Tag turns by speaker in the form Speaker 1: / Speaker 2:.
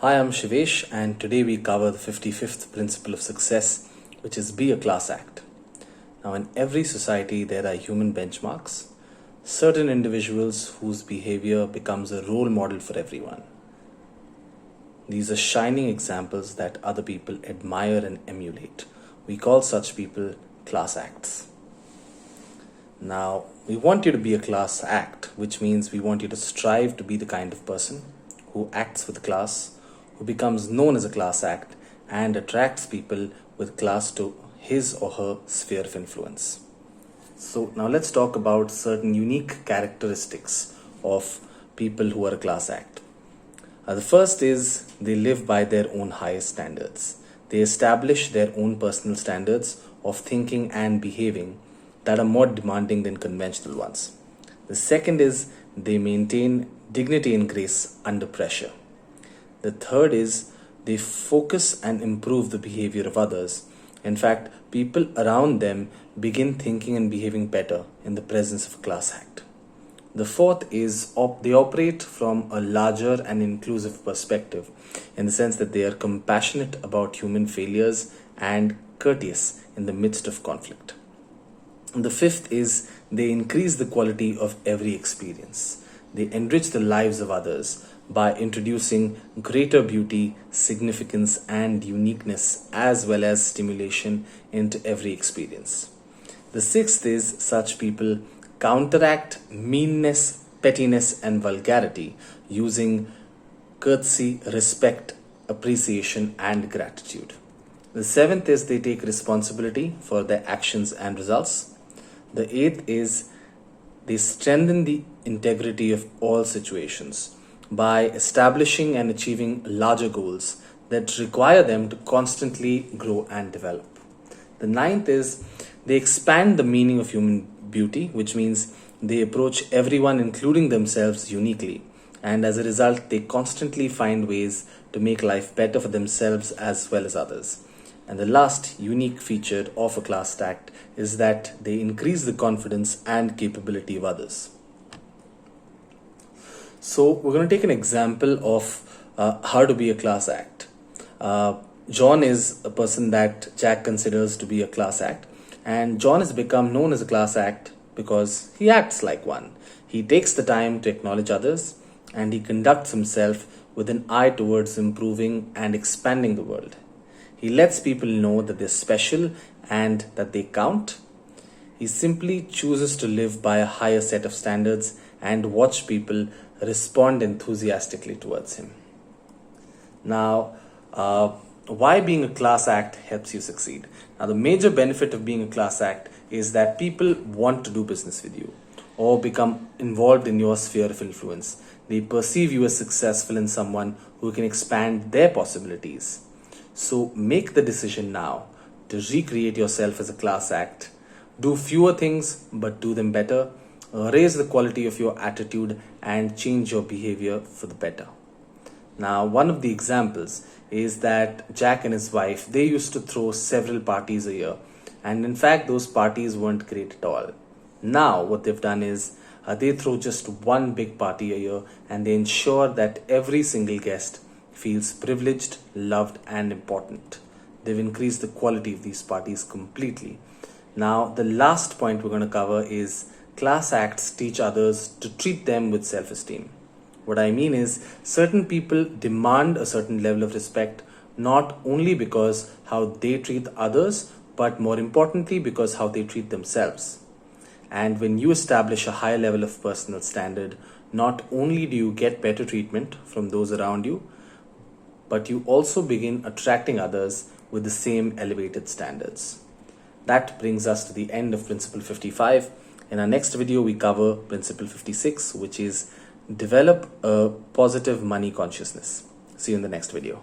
Speaker 1: Hi, I'm Shivesh, and today we cover the 55th principle of success, which is be a class act. Now, in every society, there are human benchmarks, certain individuals whose behavior becomes a role model for everyone. These are shining examples that other people admire and emulate. We call such people class acts. Now, we want you to be a class act, which means we want you to strive to be the kind of person who acts with class, who becomes known as a class act, and attracts people with class to his or her sphere of influence. So, now let's talk about certain unique characteristics of people who are a class act. The first is they live by their own highest standards. They establish their own personal standards of thinking and behaving that are more demanding than conventional ones. The second is they maintain dignity and grace under pressure. The third is they focus and improve the behavior of others. In fact, people around them begin thinking and behaving better in the presence of a class act. The fourth is they operate from a larger and inclusive perspective, in the sense that they are compassionate about human failures and courteous in the midst of conflict. And the fifth is they increase the quality of every experience. They enrich the lives of others by introducing greater beauty, significance, and uniqueness, as well as stimulation into every experience. The sixth is such people counteract meanness, pettiness, and vulgarity using courtesy, respect, appreciation, and gratitude. The seventh is they take responsibility for their actions and results. The eighth is they strengthen the integrity of all situations by establishing and achieving larger goals that require them to constantly grow and develop. The ninth is they expand the meaning of human beauty, which means they approach everyone, including themselves, uniquely. And as a result, they constantly find ways to make life better for themselves as well as others. And the last unique feature of a class act is that they increase the confidence and capability of others. So we're going to take an example of how to be a class act. John is a person that Jack considers to be a class act, and John has become known as a class act because he acts like one. He takes the time to acknowledge others, and he conducts himself with an eye towards improving and expanding the world. He lets people know that they're special and that they count. He simply chooses to live by a higher set of standards and watch people respond enthusiastically towards him. Now, why being a class act helps you succeed? Now, the major benefit of being a class act is that people want to do business with you or become involved in your sphere of influence. They perceive you as successful and someone who can expand their possibilities. So make the decision now to recreate yourself as a class act. Do fewer things, but do them better. Raise the quality of your attitude and change your behavior for the better. Now, one of the examples is that Jack and his wife, they used to throw several parties a year. And in fact, those parties weren't great at all. Now, what they've done is they throw just one big party a year, and they ensure that every single guest feels privileged, loved, and important. They've increased the quality of these parties completely. Now, the last point we're going to cover is class acts teach others to treat them with self-esteem. What I mean is, certain people demand a certain level of respect, not only because how they treat others, but more importantly because how they treat themselves. And when you establish a high level of personal standard, not only do you get better treatment from those around you, but you also begin attracting others with the same elevated standards. That brings us to the end of Principle 55. In our next video, we cover Principle 56, which is develop a positive money consciousness. See you in the next video.